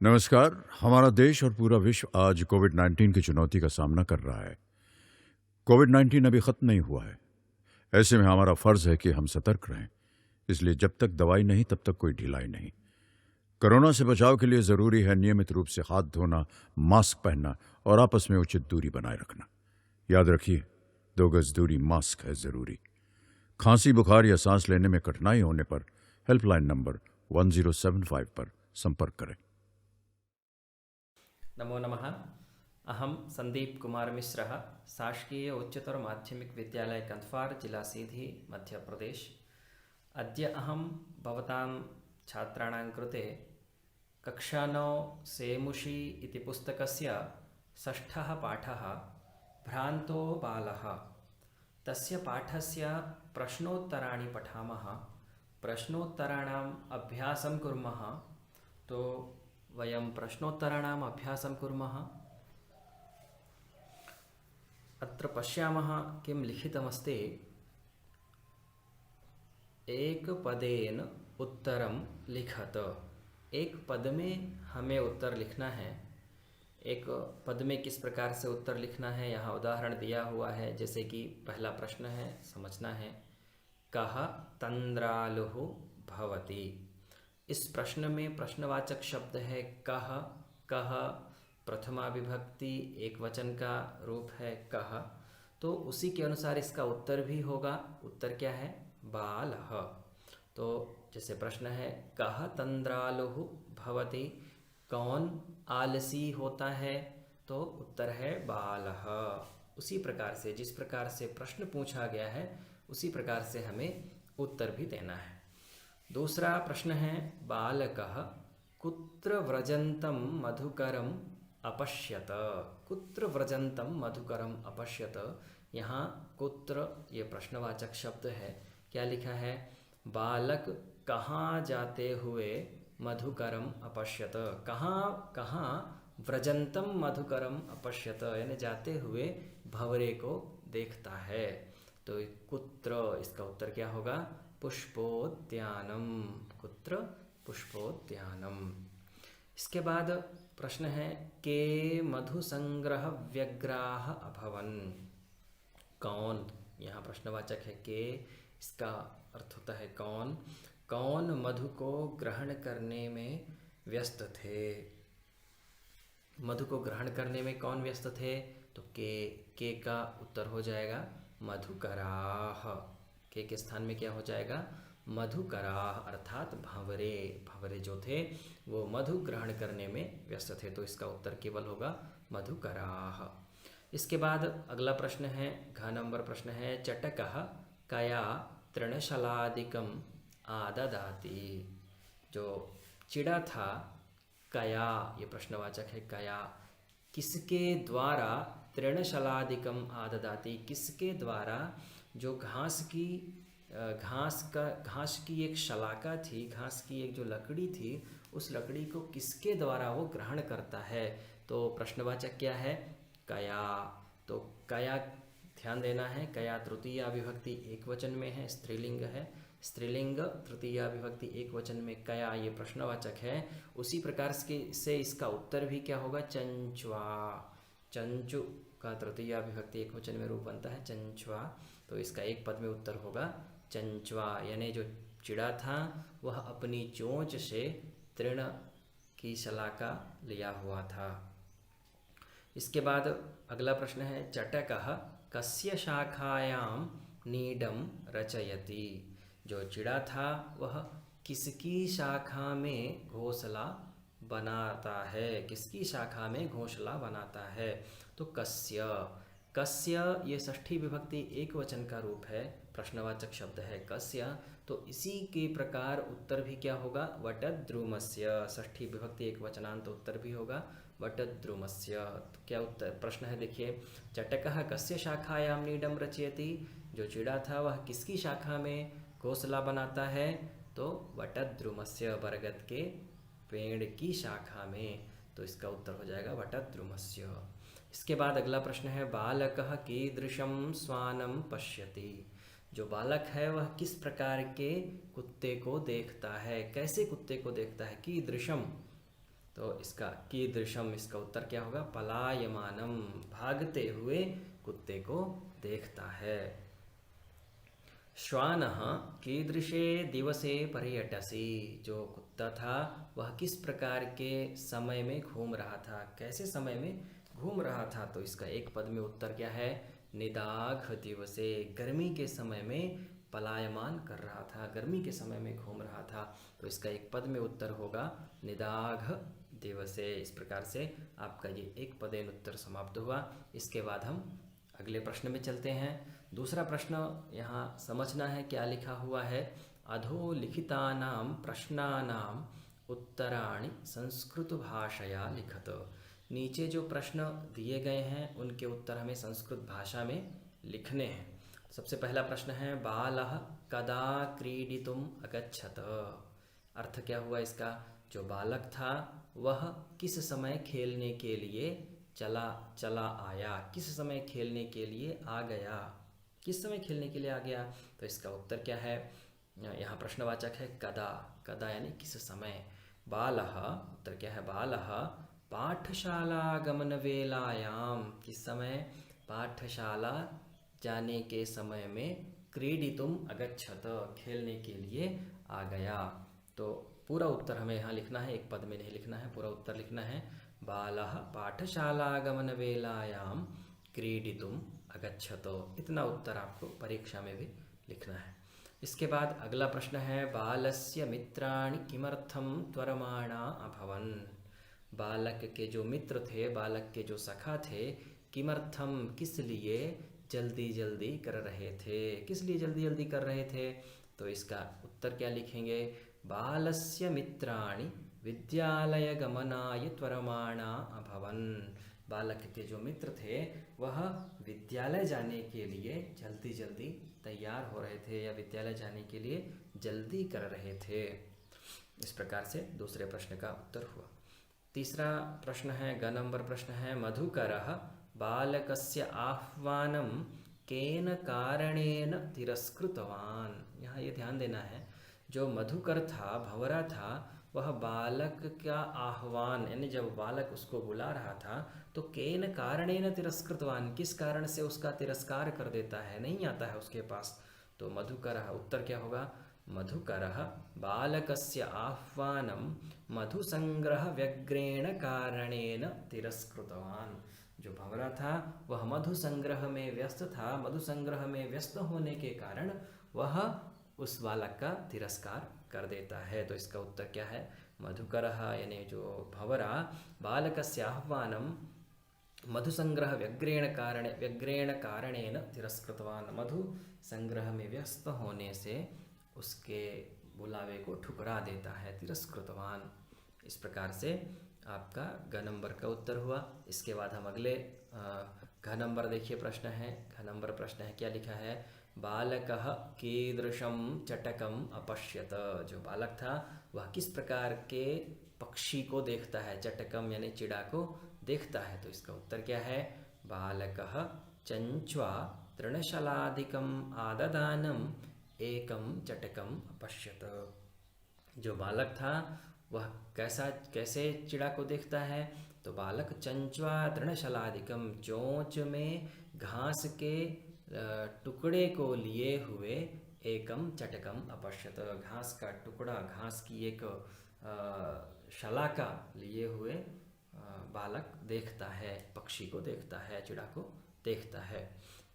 नमस्कार। हमारा देश और पूरा विश्व आज कोविड-19 की चुनौती का सामना कर रहा है। कोविड-19 अभी खत्म नहीं हुआ है। ऐसे में हमारा फर्ज है कि हम सतर्क रहें। इसलिए जब तक दवाई नहीं तब तक कोई ढिलाई नहीं। कोरोना से बचाव के लिए जरूरी है नियमित रूप से हाथ धोना, मास्क पहनना और आपस में उचित दूरी बनाए रखना। याद रखिए, 2 गज दूरी मास्क है जरूरी। खांसी, बुखार या सांस लेने में कठिनाई होने पर हेल्पलाइन नंबर 1075 पर संपर्क करें। नमो नमः। अहं संदीप कुमार मिश्रः, शासकीय उच्चतर माध्यमिक विद्यालय कन्थवार, जिला सीधी, मध्य प्रदेश। अद्य अहं भवतां छात्राणां कृते कक्षा 9 सेमुषी इति पुस्तकस्य षष्ठः पाठः भ्रान्तो बालः, तस्य पाठस्य प्रश्नोत्तराणि पठामः। प्रश्नोत्तराणाम् अभ्यासं कुर्मः। तो वयं प्रश्नोत्तराणाम् अभ्यासं कुर्मः। अत्र पश्यामः किं लिखितमस्ति। एकपदेन उत्तरं लिखत। एक पद में हमें उत्तर लिखना है। एक पद में किस प्रकार से उत्तर लिखना है यहाँ उदाहरण दिया हुआ है। जैसे कि पहला प्रश्न है, समझना है, कः तन्द्रालुः भवति। इस प्रश्न में प्रश्नवाचक शब्द है कः। कः प्रथमा विभक्ति एक वचन का रूप है कः, तो उसी के अनुसार इसका उत्तर भी होगा। उत्तर क्या है? बालः। तो जैसे प्रश्न है कः तन्द्रालुः भवति, कौन आलसी होता है, तो उत्तर है बालः। उसी प्रकार से जिस प्रकार से प्रश्न पूछा गया है उसी प्रकार से हमें उत्तर भी देना है। दूसरा प्रश्न है बालकः कुत्र व्रजन्तं मधुकरम अपश्यत। कुत्र व्रजन्तं मधुकरम अपश्यत। यहाँ कुत्र ये प्रश्नवाचक शब्द है। क्या लिखा है? बालक कहाँ जाते हुए मधुकरम अपश्यत। कहाँ कहाँ व्रजन्तं मधुकरम अपश्यत, यानी जाते हुए भंवरे को देखता है। तो कुत्र, इसका उत्तर क्या होगा? पुष्पोद्यानम। कुत्र? पुष्पोद्यानम। इसके बाद प्रश्न है के मधु संग्रह व्यग्राह अभवन। कौन, यहाँ प्रश्नवाचक है के, इसका अर्थ होता है कौन। कौन मधु को ग्रहण करने में व्यस्त थे। मधु को ग्रहण करने में कौन व्यस्त थे? तो के का उत्तर हो जाएगा मधुकराह। के स्थान में क्या हो जाएगा? मधुकराह, अर्थात भंवरे। भंवरे जो थे वो मधु ग्रहण करने में व्यस्त थे, तो इसका उत्तर केवल होगा मधुकराह। इसके बाद अगला प्रश्न है, घ नंबर प्रश्न है, चटकः कया तृणशलादिकम आददाति। जो चिड़ा था, कया, ये प्रश्नवाचक है कया, किसके द्वारा तृणशलादिकम आददाति, किसके द्वारा जो घास की एक शलाका थी, घास की एक जो लकड़ी थी, उस लकड़ी को किसके द्वारा वो ग्रहण करता है। तो प्रश्नवाचक क्या है? कया। तो कया ध्यान देना है, कया तृतीया विभक्ति एक वचन में है, स्त्रीलिंग है। स्त्रीलिंग तृतीया विभक्ति एक वचन में कया, ये प्रश्नवाचक है। उसी प्रकार से इसका उत्तर भी क्या होगा? चंचुआ। चंचु का तृतीया विभक्ति एक वचन में रूप बनता है चंचुआ, तो इसका एक पद में उत्तर होगा चंचुआ। यानी जो चिड़ा था वह अपनी चोंच से तृण की शलाका लिया हुआ था। इसके बाद अगला प्रश्न है, चटकः कस्य शाखायां नीडम रचयति। जो चिड़ा था वह किसकी शाखा में घोंसला बनाता है। किसकी शाखा में घोंसला बनाता है? तो कस्य। कस्य ये षष्ठी विभक्ति एक वचन का रूप है, प्रश्नवाचक शब्द है कस्य। तो इसी के प्रकार उत्तर भी क्या होगा? वटद्रुमस्य। षष्ठी विभक्ति एक वचनांत उत्तर भी होगा वटद्रुमस्य। तो क्या उत्तर प्रश्न है देखिए, चटकः कस्य शाखायां नीडम रचयति। जो चिड़ा था वह किसकी शाखा में घोंसला बनाता है? तो वटद्रुमस्य, बरगद के पेड़ की शाखा में। तो इसका उत्तर हो जाएगा वटद्रुमस्य। इसके बाद अगला प्रश्न है, बालकः कीदृशं श्वानं पश्यति। जो बालक है वह किस प्रकार के कुत्ते को देखता है, कैसे कुत्ते को देखता है? कीदृशम, तो इसका कीदृशम, इसका उत्तर क्या होगा? पलायमानम, भागते हुए कुत्ते को देखता है। श्वानः कीदृशे दिवसे पर्यटसि, जो कुत्ता था वह किस प्रकार के समय में घूम रहा था, कैसे समय में घूम रहा था? तो इसका एक पद में उत्तर क्या है? निदाघ दिवसे, गर्मी के समय में पलायमान कर रहा था, गर्मी के समय में घूम रहा था। तो इसका एक पद में उत्तर होगा निदाघ दिवसे। इस प्रकार से आपका ये एक पदेन उत्तर समाप्त हुआ। इसके बाद हम अगले प्रश्न में चलते हैं। दूसरा प्रश्न यहाँ समझना है क्या लिखा हुआ है। अधोलिखितानां प्रश्नानां उत्तराणि संस्कृत भाषया लिखत। नीचे जो प्रश्न दिए गए हैं उनके उत्तर हमें संस्कृत भाषा में लिखने हैं। सबसे पहला प्रश्न है, बालः कदा क्रीडितुम् अगच्छत। अर्थ क्या हुआ इसका? जो बालक था वह किस समय खेलने के लिए चला आया, किस समय खेलने के लिए आ गया, किस समय खेलने के लिए आ गया? तो इसका उत्तर क्या है? यहाँ प्रश्नवाचक है कदा, कदा यानी किस समय। बालः, उत्तर क्या है? बालः पाठशाला गमन वेलायाम, किस समय? पाठशाला जाने के समय में, क्रीडितुम अगच्छत, खेलने के लिए आ गया। तो पूरा उत्तर हमें यहाँ लिखना है, एक पद में नहीं लिखना है, पूरा उत्तर लिखना है। बालः पाठशालागमन वेलायां क्रीडितुम् अगच्छत। इतना उत्तर आपको परीक्षा में भी लिखना है। इसके बाद अगला प्रश्न है, बालस्य मित्राणि किमर्थं त्वरमाणा अभवन्। बालक के जो मित्र थे, बालक के जो सखा थे, किमर्थम, किस लिए जल्दी जल्दी कर रहे थे, किस लिए जल्दी जल्दी कर रहे थे? तो इसका उत्तर क्या लिखेंगे? बालस्य मित्राणि विद्यालय गमनाय त्वरमाणा अभवन्। बालक के जो मित्र थे वह विद्यालय जाने के लिए जल्दी जल्दी तैयार हो रहे थे या विद्यालय जाने के लिए जल्दी कर रहे थे। इस प्रकार से दूसरे प्रश्न का उत्तर हुआ। तीसरा प्रश्न है, ग नंबर प्रश्न है, मधुकरः बालकस्य आह्वानं केन कारणेन तिरस्कृतवान्। यहाँ ये ध्यान देना है, जो मधुकर था, भंवरा था, वह बालक का आह्वान यानी जब बालक उसको बुला रहा था तो केन कारणेन तिरस्कृतवान, किस कारण से उसका तिरस्कार कर देता है, नहीं आता है उसके पास। तो मधुकरः, उत्तर क्या होगा? मधुकरः बालकस्य आह्वानं मधुसंग्रह व्यग्रेण कारणेन तिरस्कृतवान्। जो भंवरा था वह मधु संग्रह में व्यस्त था, मधु संग्रह में व्यस्त होने के कारण वह उस बालक का तिरस्कार कर देता है। तो इसका उत्तर क्या है? मधुकरः यानी जो भंवरा बालकस्य आह्वानं मधु संग्रह व्यग्रेण कारणेन तिरस्कृतवान, मधु संग्रह में व्यस्त होने से उसके बुलावे को ठुकरा देता है, तिरस्कृतवान। इस प्रकार से आपका ग नंबर का उत्तर हुआ। इसके बाद हम अगले घ नंबर देखिए प्रश्न है। घ नंबर प्रश्न है, क्या लिखा है? बालकः कीदृशं चटकम अपश्यत। जो बालक था वह किस प्रकार के पक्षी को देखता है? चटकम यानी चिड़ा को देखता है। तो इसका उत्तर क्या है? बालकः चंच्वा तृणशलादिकम आददानम एकम चटकम अपश्यत। जो बालक था वह कैसे चिड़ा को देखता है? तो बालक चंच्वा तृणशलादिकम, चोंच में घास के टुकड़े को लिए हुए एकम चटकम अपश्यत, घास का टुकड़ा, घास की एक शलाका लिए हुए बालक देखता है, पक्षी को देखता है, चिड़ा को देखता है।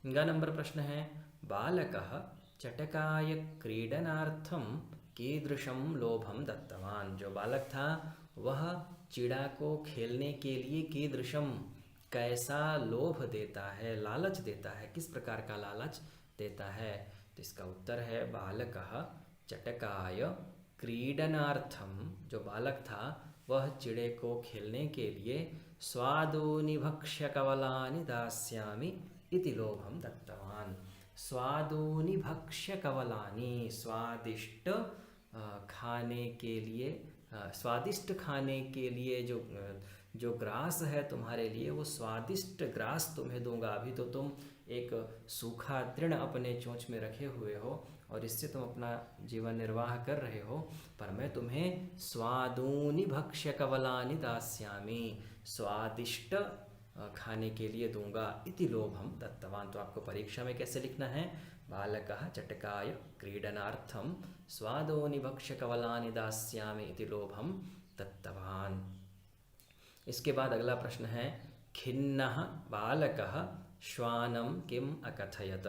ग नंबर प्रश्न है, बालकः चटकाय क्रीडनार्थम कीदृशं लोभम दत्तवान। जो बालक था वह चिड़ा को खेलने के लिए कीदृशम, कैसा लोभ देता है, लालच देता है, किस प्रकार का लालच देता है? तो इसका उत्तर है बालकः चटकाय क्रीडनार्थम। जो बालक था वह चिड़े को खेलने के लिए स्वादूनि भक्ष्य कवलानि दास्यामि इति लोभम दत्तवान। स्वादूनि भक्ष्य कवलानि, स्वादिष्ट खाने के लिए, स्वादिष्ट खाने के लिए जो ग्रास है तुम्हारे लिए, वो स्वादिष्ट ग्रास तुम्हें दूंगा। अभी तो तुम एक सूखा तृण अपने चोंच में रखे हुए हो, और इससे तुम अपना जीवन निर्वाह कर रहे हो, पर मैं तुम्हें स्वादूनि भक्ष्य कवलानि दास्यामि, स्वादिष्ट खाने के लिए दूंगा। इति लोभम दत्तवान। तो आपको परीक्षा में कैसे लिखना है? बालकः चटकाय क्रीडनार्थम स्वादोनि भक्ष्य कवलानि दास्यामि इति लोभम दत्तवान। इसके बाद अगला प्रश्न है, खिन्नः बालकः श्वानं किम अकथयत।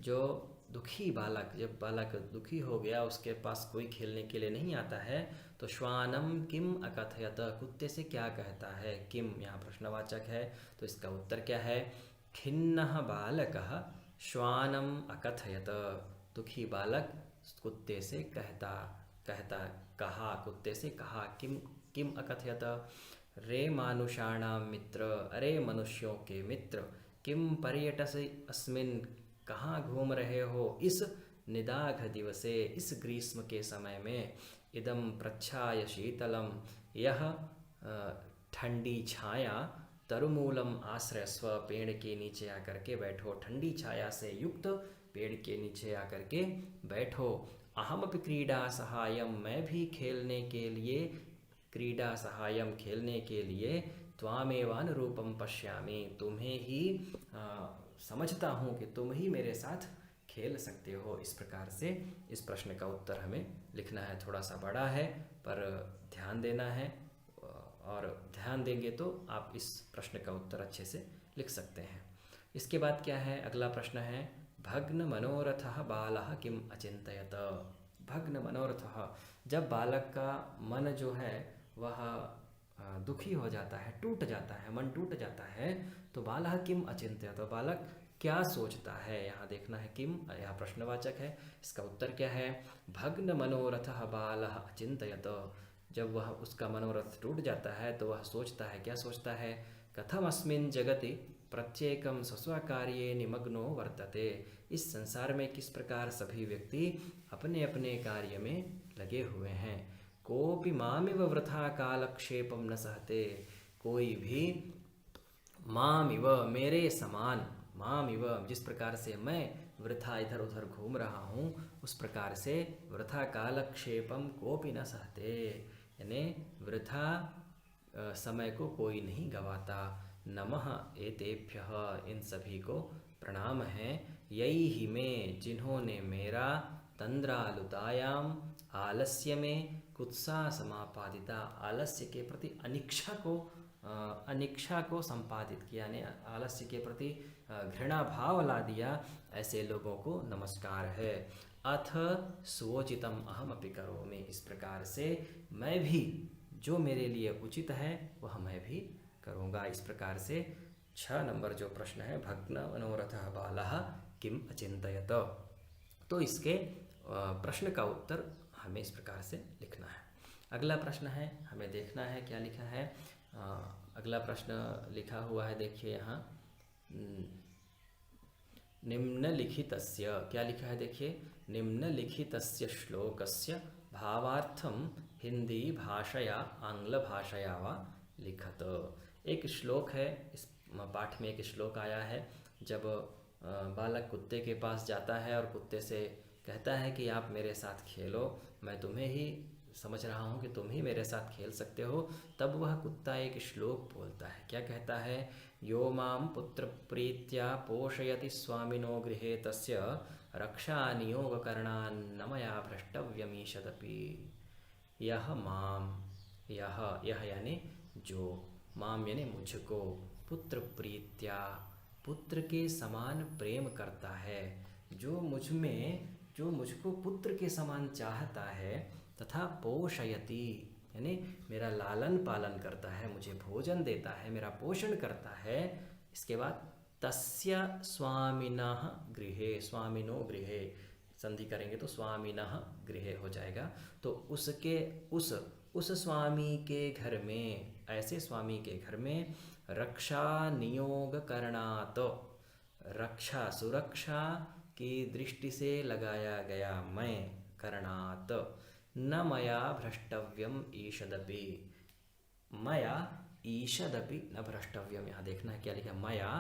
जो दुखी बालक, जब बालक दुखी हो गया, उसके पास कोई खेलने के लिए नहीं आता है, तो श्वानम किम अकथयत, कुत्ते से क्या कहता है? किम यहाँ प्रश्नवाचक है, तो इसका उत्तर क्या है? खिन्नः बालकः श्वानम अकथयत। दुखी बालक कुत्ते से कहा, कुत्ते से कहा। किम अकथयत? रे मानुषाणां मित्र, अरे मनुष्यों के मित्र, किम पर्यटसि अस्मिन्, कहाँ घूम रहे हो इस निदाघ दिवसे, इस ग्रीष्म के समय में। इदं प्रच्छाय शीतलम, यह ठंडी छाया, तरुमूलम आश्रयस्व, पेड़ के नीचे आकर के बैठो, ठंडी छाया से युक्त पेड़ के नीचे आकर के बैठो। अहमपि क्रीडा सहायम, मैं भी खेलने के लिए, क्रीडा सहायम खेलने के लिए, त्वामेवानुरूपम पश्यामि, तुम्हें ही समझता हूँ कि तुम ही मेरे साथ खेल सकते हो। इस प्रकार से इस प्रश्न का उत्तर हमें लिखना है। थोड़ा सा बड़ा है पर ध्यान देना है, और ध्यान देंगे तो आप इस प्रश्न का उत्तर अच्छे से लिख सकते हैं। इसके बाद क्या है? अगला प्रश्न है, भग्न मनोरथः बालः किम अचिंतयत। भग्न मनोरथः, जब बालक का मन जो है वह दुखी हो जाता है, टूट जाता है, मन टूट जाता है, तो बालः किम अचिंतयत, तो बालक क्या सोचता है? यहाँ देखना है किम, यह प्रश्नवाचक है। इसका उत्तर क्या है? भग्न मनोरथः बालः अचिंतयत। जब वह, उसका मनोरथ टूट जाता है तो वह सोचता है, क्या सोचता है? कथम अस्मिन् जगति प्रत्येकम स्वस्वकार्ये निमग्नो वर्तते। इस संसार में किस प्रकार सभी व्यक्ति अपने अपने कार्य में लगे हुए हैं। कोपि मामिव वृथा कालक्षेपम न सहते, कोई भी मामिव, मेरे समान, मामिव, जिस प्रकार से मैं वृथा इधर उधर घूम रहा हूँ, उस प्रकार से वृथा कालक्षेपम कोपि न सहते, यानी वृथा समय को कोई नहीं गवाता। नमः एतेभ्यः, इन सभी को प्रणाम है। यैहि में, जिन्होंने मेरा, तंद्रालुतायाम, आलस्य में, कुत्सा समापादिता, आलस्य के प्रति अनिच्छा को संपादित किया, यानी आलस्य के प्रति घृणा भाव ला दिया, ऐसे लोगों को नमस्कार है। अथ स्वोचितम अहमपि करोमि, इस प्रकार से मैं भी, जो मेरे लिए उचित है वह मैं भी करूँगा। इस प्रकार से 6 नंबर जो प्रश्न है, भग्न मनोरथः बालः किम अचिंतयत, तो इसके प्रश्न का उत्तर हमें इस प्रकार से लिखना है। अगला प्रश्न है, हमें देखना है क्या लिखा है। अगला प्रश्न लिखा हुआ है, देखिए यहाँ, निम्नलिखितस्य, क्या लिखा है देखिए, निम्नलिखितस्य श्लोकस्य भावार्थम हिंदी भाषया आंग्ल भाषया वा लिखत। एक श्लोक है, इस पाठ में एक श्लोक आया है। जब बालक कुत्ते के पास जाता है और कुत्ते से कहता है कि आप मेरे साथ खेलो, मैं तुम्हें ही समझ रहा हूँ कि तुम ही मेरे साथ खेल सकते हो, तब वह कुत्ता एक श्लोक बोलता है। क्या कहता है? यो मां पुत्र प्रीत्या पोषयति स्वामिनो गृहे तस्य रक्षा नियोगकरणान्न मया भ्रष्टव्यमीषदपि। यह माम, यह यानी जो, माम यानी मुझको, पुत्र प्रीत्या, पुत्र के समान प्रेम करता है, जो मुझ में, जो मुझको पुत्र के समान चाहता है, तथा पोषयति यानी मेरा लालन पालन करता है, मुझे भोजन देता है, मेरा पोषण करता है। इसके बाद तस्य स्वामिनः गृहे, स्वामिनो गृहे संधि करेंगे तो स्वामिनः गृहे हो जाएगा। तो उसके, उस स्वामी के घर में, ऐसे स्वामी के घर में रक्षा नियोग करणात्, रक्षा सुरक्षा की दृष्टि से लगाया गया मैं, करणात्, न मया भ्रष्टव्यम ईषदपि, मया ईषदपि न भ्रष्टव्यम। यहाँ देखना है क्या लिखा, मया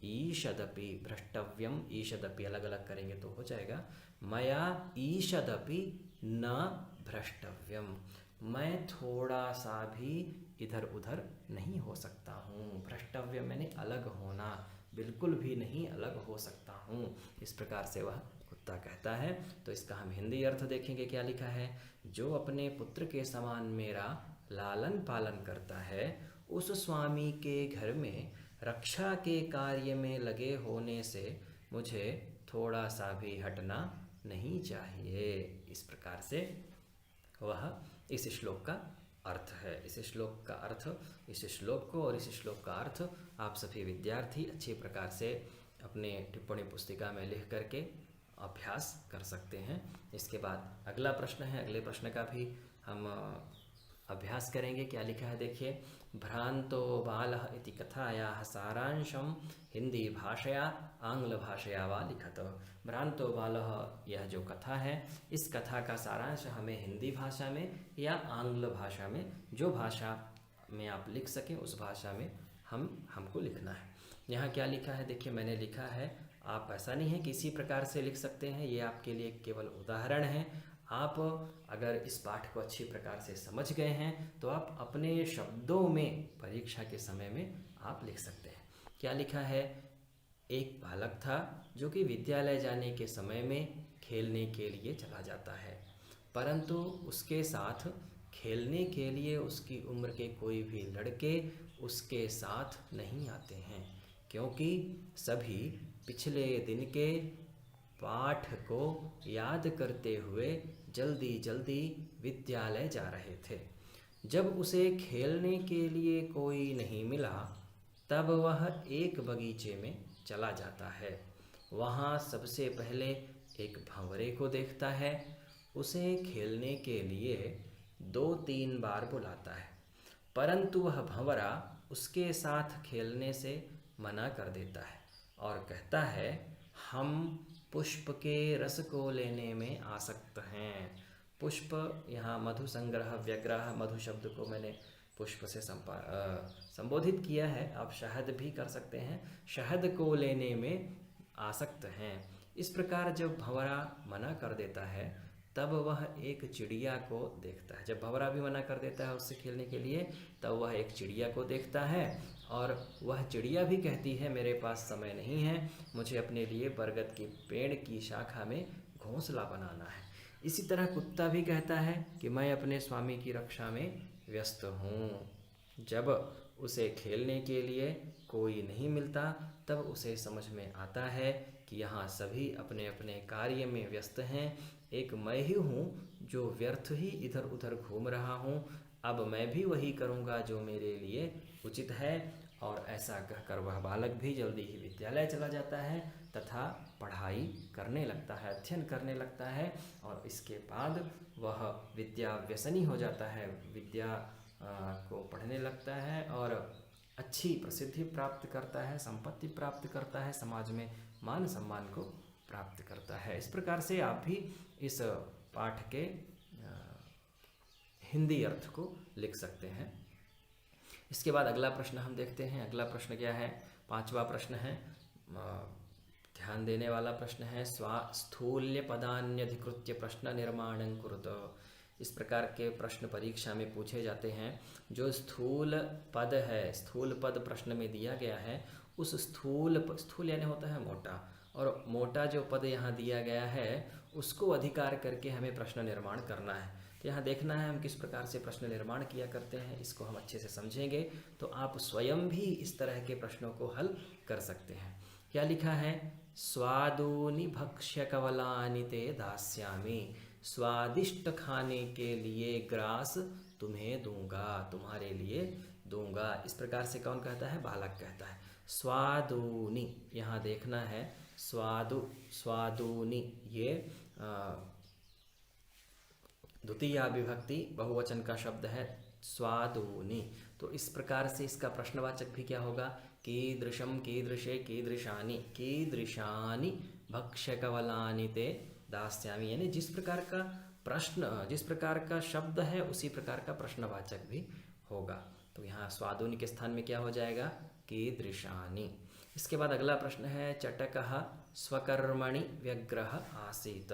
ईषदपि, भ्रष्टव्यम ईषदपि अलग अलग करेंगे तो हो जाएगा। मया ईषदपि न भ्रष्टव्यम, मैं थोड़ा सा भी इधर उधर नहीं हो सकता हूँ। भ्रष्टव्य मैंने अलग होना, बिल्कुल भी नहीं अलग हो सकता हूँ, इस प्रकार से वह कुत्ता कहता है। तो इसका हम हिंदी अर्थ देखेंगे, क्या लिखा है। जो अपने पुत्र के समान मेरा लालन पालन करता है, उस स्वामी के घर में रक्षा के कार्य में लगे होने से मुझे थोड़ा सा भी हटना नहीं चाहिए। इस प्रकार से वह इस श्लोक का अर्थ है। इस श्लोक का अर्थ, इस श्लोक को और इस श्लोक का अर्थ आप सभी विद्यार्थी अच्छी प्रकार से अपने टिप्पणी पुस्तिका में लिख करके अभ्यास कर सकते हैं। इसके बाद अगला प्रश्न है, अगले प्रश्न का भी हम अभ्यास करेंगे। क्या लिखा है देखिए। भ्रांतो बालः इति कथायाः सारांशम हिंदी भाषया आंग्ल भाषया वा लिखत। भ्रांतो बालः, यह जो कथा है, इस कथा का सारांश हमें हिंदी भाषा में या आंग्ल भाषा में, जो भाषा में आप लिख सकें उस भाषा में हमको लिखना है। यहाँ क्या लिखा है देखिए, मैंने लिखा है, आप ऐसा नहीं है कि इसी प्रकार से लिख सकते हैं, ये आपके लिए केवल उदाहरण है। आप अगर इस पाठ को अच्छी प्रकार से समझ गए हैं तो आप अपने शब्दों में परीक्षा के समय में आप लिख सकते हैं। क्या लिखा है। एक बालक था जो कि विद्यालय जाने के समय में खेलने के लिए चला जाता है, परंतु उसके साथ खेलने के लिए उसकी उम्र के कोई भी लड़के उसके साथ नहीं आते हैं, क्योंकि सभी पिछले दिन के पाठ को याद करते हुए जल्दी जल्दी विद्यालय जा रहे थे। जब उसे खेलने के लिए कोई नहीं मिला, तब वह एक बगीचे में चला जाता है। वहाँ सबसे पहले एक भंवरे को देखता है। उसे खेलने के लिए 2-3 बार बुलाता है, परंतु वह भंवरा उसके साथ खेलने से मना कर देता है और कहता है, हम पुष्प के रस को लेने में आसक्त हैं। पुष्प, यहाँ मधु संग्रह व्यग्रह, मधु शब्द को मैंने पुष्प से संबोधित किया है, आप शहद भी कर सकते हैं। शहद को लेने में आसक्त हैं। इस प्रकार जब भंवरा मना कर देता है, तब वह एक चिड़िया को देखता है। जब भंवरा भी मना कर देता है उससे खेलने के लिए, तब वह एक चिड़िया को देखता है और वह चिड़िया भी कहती है, मेरे पास समय नहीं है, मुझे अपने लिए बरगद के पेड़ की शाखा में घोंसला बनाना है। इसी तरह कुत्ता भी कहता है कि मैं अपने स्वामी की रक्षा में व्यस्त हूँ। जब उसे खेलने के लिए कोई नहीं मिलता, तब उसे समझ में आता है कि यहाँ सभी अपने अपने कार्य में व्यस्त हैं, एक मैं ही हूँ जो व्यर्थ ही इधर उधर घूम रहा हूँ। अब मैं भी वही करूँगा जो मेरे लिए उचित है। और ऐसा कहकर वह बालक भी जल्दी ही विद्यालय चला जाता है तथा पढ़ाई करने लगता है, अध्ययन करने लगता है। और इसके बाद वह विद्या व्यसनी हो जाता है, विद्या को पढ़ने लगता है और अच्छी प्रसिद्धि प्राप्त करता है, संपत्ति प्राप्त करता है, समाज में मान सम्मान को प्राप्त करता है। इस प्रकार से आप भी इस पाठ के हिंदी अर्थ को लिख सकते हैं। इसके बाद अगला प्रश्न हम देखते हैं। अगला प्रश्न क्या है, 5वां प्रश्न है, ध्यान देने वाला प्रश्न है। स्थूल्य पदान्यधिकृत्य प्रश्न निर्माणं कुरुत। इस प्रकार के प्रश्न परीक्षा में पूछे जाते हैं। जो स्थूल पद है, स्थूल पद प्रश्न में दिया गया है, उस स्थूल यानी होता है मोटा, और मोटा जो पद यहाँ दिया गया है उसको अधिकार करके हमें प्रश्न निर्माण करना है। तो यहाँ देखना है हम किस प्रकार से प्रश्न निर्माण किया करते हैं, इसको हम अच्छे से समझेंगे तो आप स्वयं भी इस तरह के प्रश्नों को हल कर सकते हैं। क्या लिखा है, स्वादूनि भक्ष्य कवलानि ते दास्यामि। स्वादिष्ट खाने के लिए ग्रास तुम्हें दूंगा, तुम्हारे लिए दूंगा। इस प्रकार से कौन कहता है, बालक कहता है। स्वादूनि, यहाँ देखना है, स्वादूनि, ये द्वितीया विभक्ति बहुवचन का शब्द है, स्वादूनि। तो इस प्रकार से इसका प्रश्नवाचक भी क्या होगा, कीदृशम कीदृशे कीदृशानि, कीदृशानि भक्ष्यकवलानि ते दास्यामि। यानी जिस प्रकार का प्रश्न, जिस प्रकार का शब्द है उसी प्रकार का प्रश्नवाचक भी होगा। तो यहाँ स्वादूनि के स्थान में क्या हो जाएगा, कीदृशानि। इसके बाद अगला प्रश्न है चटकः स्वकर्मणि व्यग्रः आसीत्।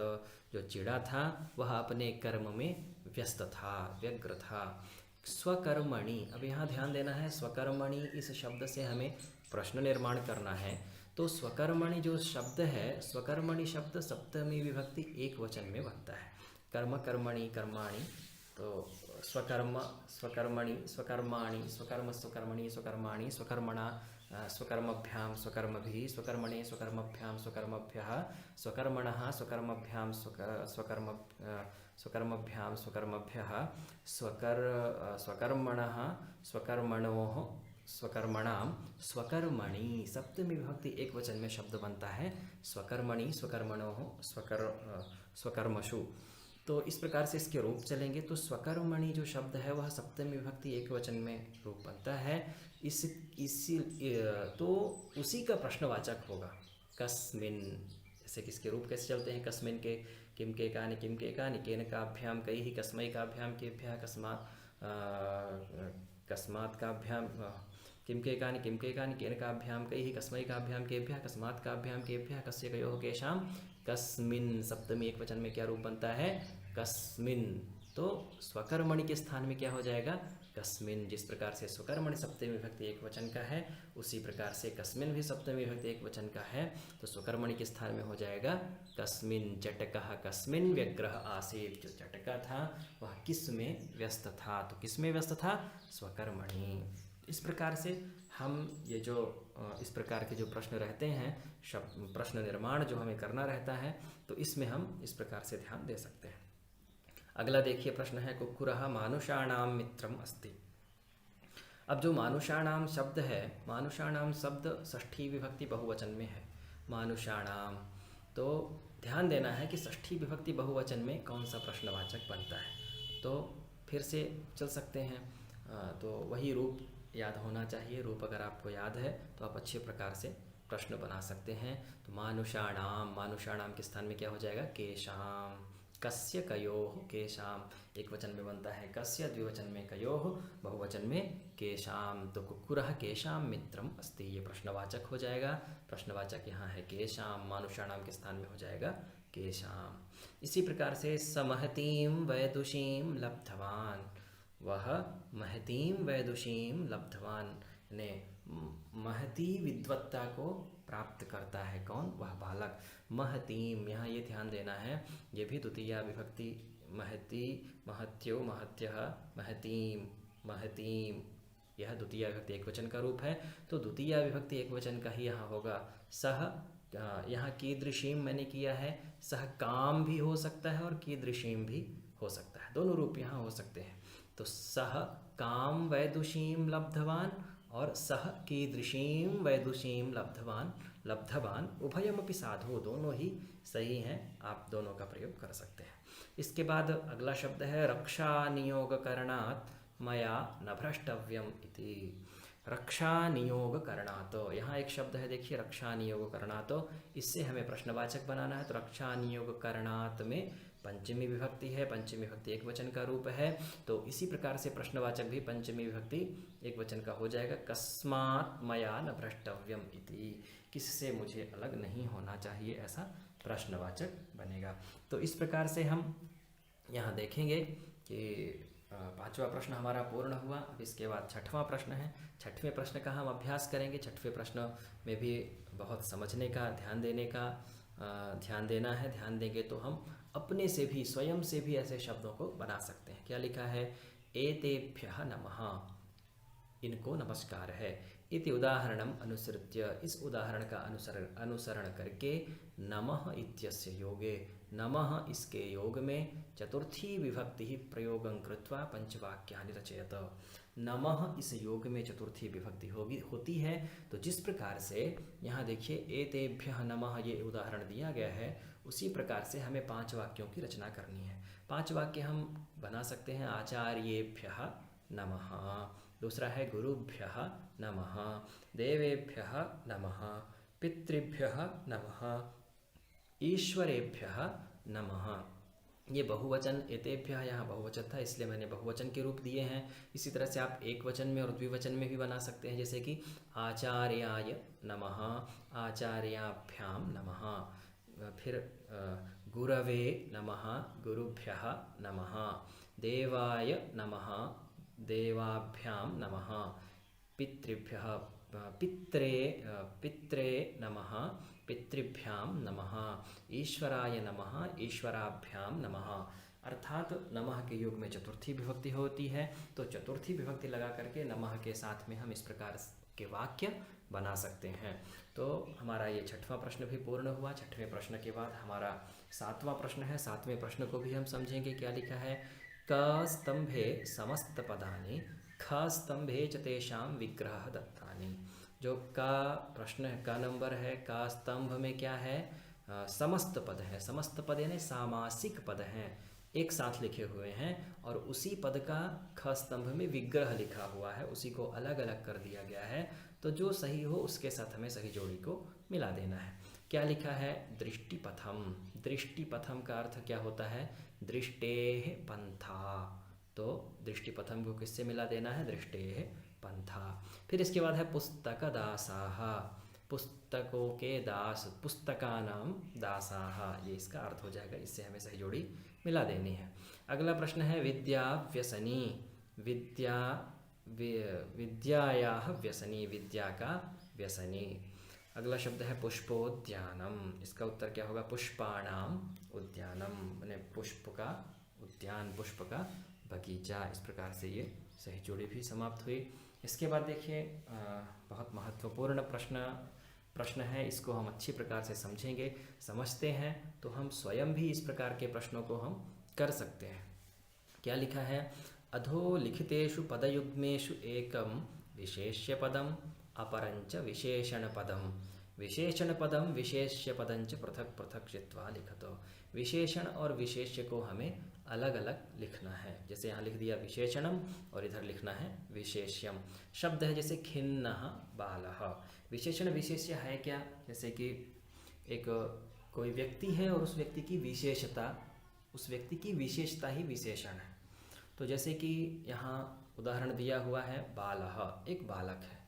जो चिड़ा था वह अपने कर्म में व्यस्त था, व्यग्र था। स्वकर्मणि, अब यहाँ ध्यान देना है, स्वकर्मणि इस शब्द से हमें प्रश्न निर्माण करना है। तो स्वकर्मणि जो शब्द है, स्वकर्मणि शब्द सप्तमी विभक्ति एक वचन में बनता है। कर्म, कर्मणि, कर्माणि, तो स्वकर्म, स्वकर्मणि, स्वकर्माणि, स्वकर्म, स्वकर्मणि, स्वकर्माणि, स्वकर्मणा, स्वकर्मभ्याम, स्वकर्मभिः, स्वकर्मणे, स्वकर्मभ्याम, स्वकर्मभ्यः, स्वकर्मणः, स्वकर्मभ्याम, स्वकर्मभ्याम, स्वकर्मभ्यः, स्वकर्मणः, स्वकर्मणोः, स्वकर्मणाम, स्वकर्मणि। सप्तमी विभक्ति एक वचन में शब्द बनता है स्वकर्मणि, स्वकर्मणोः, स्वकर्मसु। तो इस प्रकार से इसके रूप चलेंगे। तो स्वकर्मणि जो शब्द है वह सप्तमी विभक्ति एक वचन में रूप बनता है। तो उसी का प्रश्नवाचक होगा कस्मिन। जैसे किसके रूप कैसे चलते हैं, कस्मिन के, किम के कानि, किम के कानि, केन काभ्याम कैहि, कस्मै काभ्याम केभ्यः, कस्मात् काभ्याम, किम के कानि, किम के कानि, केन काभ्याम कैहि, कस्मै काभ्याम केभ्यः, कस्मात् काभ्याम केभ्यः, कस्य कयोः केषां, कस्मिन। सप्तमी एक वचन में क्या रूप बनता है, कस्मिन। तो स्वकर्मणि के स्थान में क्या हो जाएगा, कस्मिन। जिस प्रकार से स्वकर्मणि सप्तमी विभक्ति एक वचन का है, उसी प्रकार से कस्मिन भी सप्तमी विभक्ति एक वचन का है। तो स्वकर्मणि के स्थान में हो जाएगा कस्मिन। चटकः कस्मिन व्यग्रः आसीत्। जो चटका था वह किस में व्यस्त था, तो किस में व्यस्त था, स्वकर्मणि। इस प्रकार से हम ये जो इस प्रकार के जो प्रश्न रहते हैं, प्रश्न निर्माण जो हमें करना रहता है, तो इसमें हम इस प्रकार से ध्यान दे सकते हैं। अगला देखिए प्रश्न है कुक्कुरः मानुषाणाम मित्रम अस्ति। अब जो मानुषाणाम शब्द है, मानुषाणाम शब्द षष्ठी विभक्ति बहुवचन में है, मानुषाणाम। तो ध्यान देना है कि षष्ठी विभक्ति बहुवचन में कौन सा प्रश्नवाचक बनता है। तो फिर से चल सकते हैं। तो वही रूप याद होना चाहिए। रूप अगर आपको याद है तो आप अच्छे प्रकार से प्रश्न बना सकते हैं। तो मानुषाणाम, मानुषाणाम के स्थान में क्या हो जाएगा, केशाम। कस्य कयोः केशाम, एक वचन में बनता है कस्य, द्विवचन में कयोः, बहुवचन में केशाम। तो कुक्कुरः केशाम मित्रम अस्ति, ये प्रश्नवाचक हो जाएगा। प्रश्नवाचक यहाँ है केशाम, मानुषाणाम के स्थान में हो जाएगा केशाम। इसी प्रकार से समहतीं वैदुषीं लब्धवान, वह महतीं वैदुषीं लब्धवान, ने महती विद्वत्ता को प्राप्त करता है। कौन, वह बालक। महतीम, यहाँ ये ध्यान देना है, ये भी द्वितीया विभक्ति, महती, महत्यो, महत्यः, महतीम, महतीम, यह द्वितीया विभक्ति एक वचन का रूप है। तो द्वितीया विभक्ति एक वचन का ही यहाँ होगा सह। यहाँ कीदृशीम मैंने किया है, सह काम भी हो सकता है और कीदृशीम भी हो सकता है, दोनों रूप यहाँ हो सकते हैं। तो सह काम वैदुषीम लब्धवान और सह कीदृशीं वैदुषीं लब्धवान, लब्धवान उभयमपि साधु, दोनों ही सही हैं, आप दोनों का प्रयोग कर सकते हैं। इसके बाद अगला शब्द है रक्षा नियोग करणात् मया न भ्रष्टव्यम इति। रक्षा नियोग करणात्, यहाँ एक शब्द है देखिए, रक्षा नियोग करणात्, इससे हमें प्रश्नवाचक बनाना है। तो रक्षा नियोग करणात् में पंचमी विभक्ति है, पंचमी विभक्ति एक वचन का रूप है। तो इसी प्रकार से प्रश्नवाचक भी पंचमी विभक्ति एक वचन का हो जाएगा, कस्मात् मया न भ्रष्टव्यम इति, किससे मुझे अलग नहीं होना चाहिए, ऐसा प्रश्नवाचक बनेगा। तो इस प्रकार से हम यहाँ देखेंगे कि पांचवा प्रश्न हमारा पूर्ण हुआ। अब इसके बाद छठवां प्रश्न है। छठवें प्रश्न का हम अभ्यास करेंगे। छठवें प्रश्न में भी बहुत समझने का, ध्यान देने का, ध्यान देना है। ध्यान देंगे तो हम अपने से भी, स्वयं से भी ऐसे शब्दों को बना सकते हैं। क्या लिखा है, एतेभ्यः नमः, इनको नमस्कार है। इति उदाहरणम अनुसृत्य, इस उदाहरण का अनुसरण करके, नमः इत्यस्य योगे, नमः इसके योग में, चतुर्थी विभक्ति प्रयोगं कृत्वा पंचवाक्यानि रचयत। नमः इस योग में चतुर्थी विभक्ति होती है। तो जिस प्रकार से यहाँ देखिए एतेभ्यः नमः ये उदाहरण दिया गया है, उसी प्रकार से हमें 5 वाक्यों की रचना करनी है। 5 वाक्य हम बना सकते हैं। आचार्येभ्यः नमः, दूसरा है गुरुभ्यः नमः, देवेभ्यः नमः, पितृभ्यः नमः, ईश्वरेभ्यः नमः। ये बहुवचन एतेभ्यः यहाँ बहुवचन था इसलिए मैंने बहुवचन के रूप दिए हैं। इसी तरह से आप एक वचन में और द्विवचन में भी बना सकते हैं, जैसे कि आचार्याय नमः, आचार्याभ्यां नमः। फिर गुरवे नमः, गुरुभ्यः नमः। देवाय नमः, देवाभ्यां नमः। पितृभ्यः पित्रे नमः, पितृभ्यां नमः। ईश्वराय नमः, ईश्वराभ्यां नमः। अर्थात नमः के योग में चतुर्थी विभक्ति होती है, तो चतुर्थी विभक्ति लगा करके नमः के साथ में हम इस प्रकार के वाक्य बना सकते हैं। तो हमारा ये 6वां प्रश्न भी पूर्ण हुआ। 6वें प्रश्न के बाद हमारा 7वां प्रश्न है। 7वें प्रश्न को भी हम समझेंगे। क्या लिखा है? क स्तंभे समस्त पदानि, ख स्तंभे च तेषां विग्रह दत्तानि। जो का प्रश्न का नंबर है, का स्तंभ में क्या है? समस्त पद है। समस्त पद यानी सामासिक पद हैं, एक साथ लिखे हुए हैं, और उसी पद का ख स्तंभ में विग्रह लिखा हुआ है, उसी को अलग अलग कर दिया गया है। तो जो सही हो उसके साथ हमें सही जोड़ी को मिला देना है। क्या लिखा है? दृष्टिपथम। दृष्टिपथम का अर्थ क्या होता है? दृष्टेः पंथा। तो दृष्टिपथम को किससे मिला देना है? दृष्टेः पंथा। फिर इसके बाद है पुस्तक दासाः। पुस्तकों के दास, पुस्तकानाम दासाः, ये इसका अर्थ हो जाएगा। इससे हमें सही जोड़ी मिला देनी है। अगला प्रश्न है विद्या व्यसनी। विद्यायाः व्यसनी, विद्या का व्यसनी। अगला शब्द है पुष्पोद्यानम। इसका उत्तर क्या होगा? पुष्पाणाम उद्यानम, मैंने पुष्प का उद्यान, पुष्प का बगीचा। इस प्रकार से ये सही जोड़ी भी समाप्त हुई। इसके बाद देखिए बहुत महत्वपूर्ण प्रश्न है। इसको हम अच्छी प्रकार से समझेंगे, समझते हैं तो हम स्वयं भी इस प्रकार के प्रश्नों को हम कर सकते हैं। क्या लिखा है? अधोलिखितेषु पदयुग्मेषु एकं विशेष्य पदम अपरंच विशेषण पदम, विशेषण पदम विशेष्य पदंच पृथक पृथक चित्वा लिखतो। विशेषण और विशेष्य को हमें अलग अलग लिखना है। जैसे यहाँ लिख दिया विशेषणम और इधर लिखना है विशेष्यम। शब्द है जैसे खिन्नः बालः। विशेषण विशेष्य है क्या? जैसे कि एक कोई व्यक्ति है और उस व्यक्ति की विशेषता, उस व्यक्ति की विशेषता ही विशेषण है। तो जैसे कि यहाँ उदाहरण दिया हुआ है बालः, एक बालक है।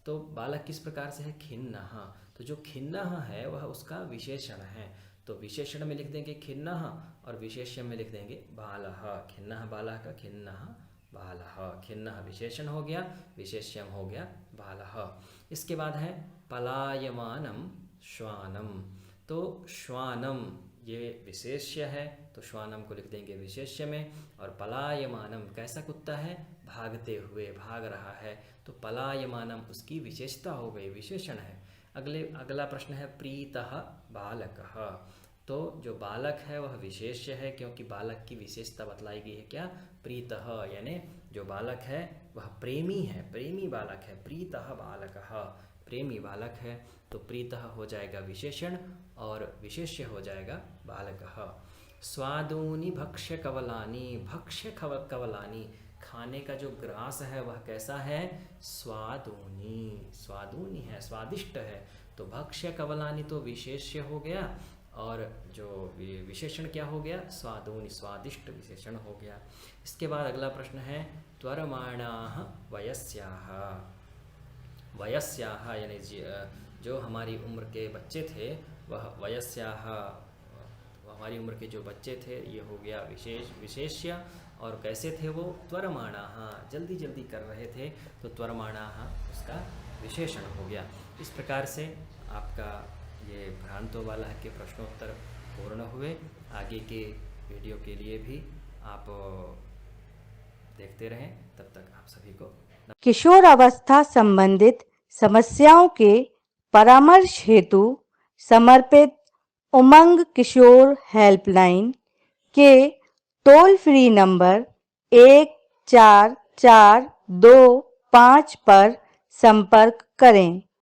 तो बालक किस प्रकार से है? खिन्नः। तो जो खिन्नः है वह उसका विशेषण है। तो विशेषण में लिख देंगे खिन्नः और विशेष्य में लिख देंगे बालः। खिन्नः बालः का खिन्नः बालः। खिन्नः विशेषण हो गया, विशेष्यम हो गया बालः। इसके बाद है पलायमानम श्वानम। तो श्वानम ये विशेष्य है, तो श्वानम को लिख देंगे विशेष्य में। और पलायमानम कैसा कुत्ता है? भागते हुए, भाग रहा है। तो पलायमानम उसकी विशेषता हो गई, विशेषण है। अगला प्रश्न है प्रीतः बालकः। तो जो बालक है वह विशेष्य है, क्योंकि बालक की विशेषता बतलाई गई है क्या? प्रीतः, यानी जो बालक है वह प्रेमी है, प्रेमी बालक है। प्रीतः बालकः, प्रेमी बालक है। तो प्रीतः हो जाएगा विशेषण और विशेष्य हो जाएगा बालकः। स्वादूनि भक्ष्य कवलानि। भक्ष्य कवलानि, खाने का जो ग्रास है वह कैसा है? स्वादूनि, स्वादूनि है, स्वादिष्ट है। तो भक्ष्य कवलानि तो विशेष्य हो गया, और जो विशेषण क्या हो गया? स्वादूनि, स्वादिष्ट विशेषण हो गया। इसके बाद अगला प्रश्न है त्वरमाणाः वयस्याः। वयस्याः यानी जो हमारी उम्र के बच्चे थे वह वयस्याः, हमारी उम्र के जो बच्चे थे ये हो गया विशेष्य। और कैसे थे वो? त्वरमाणाः, जल्दी जल्दी कर रहे थे, तो त्वरमाणाः उसका विशेषण हो गया। इस प्रकार से आपका ये भ्रांतो वाला के प्रश्नोत्तर पूर्ण हुए। आगे के वीडियो के लिए भी आप देखते रहें। तब तक आप सभी को किशोर अवस्था संबंधित समस्याओं के परामर्श हेतु समर्पित उमंग किशोर हेल्पलाइन के टोल फ्री नंबर 144225 पर संपर्क करें।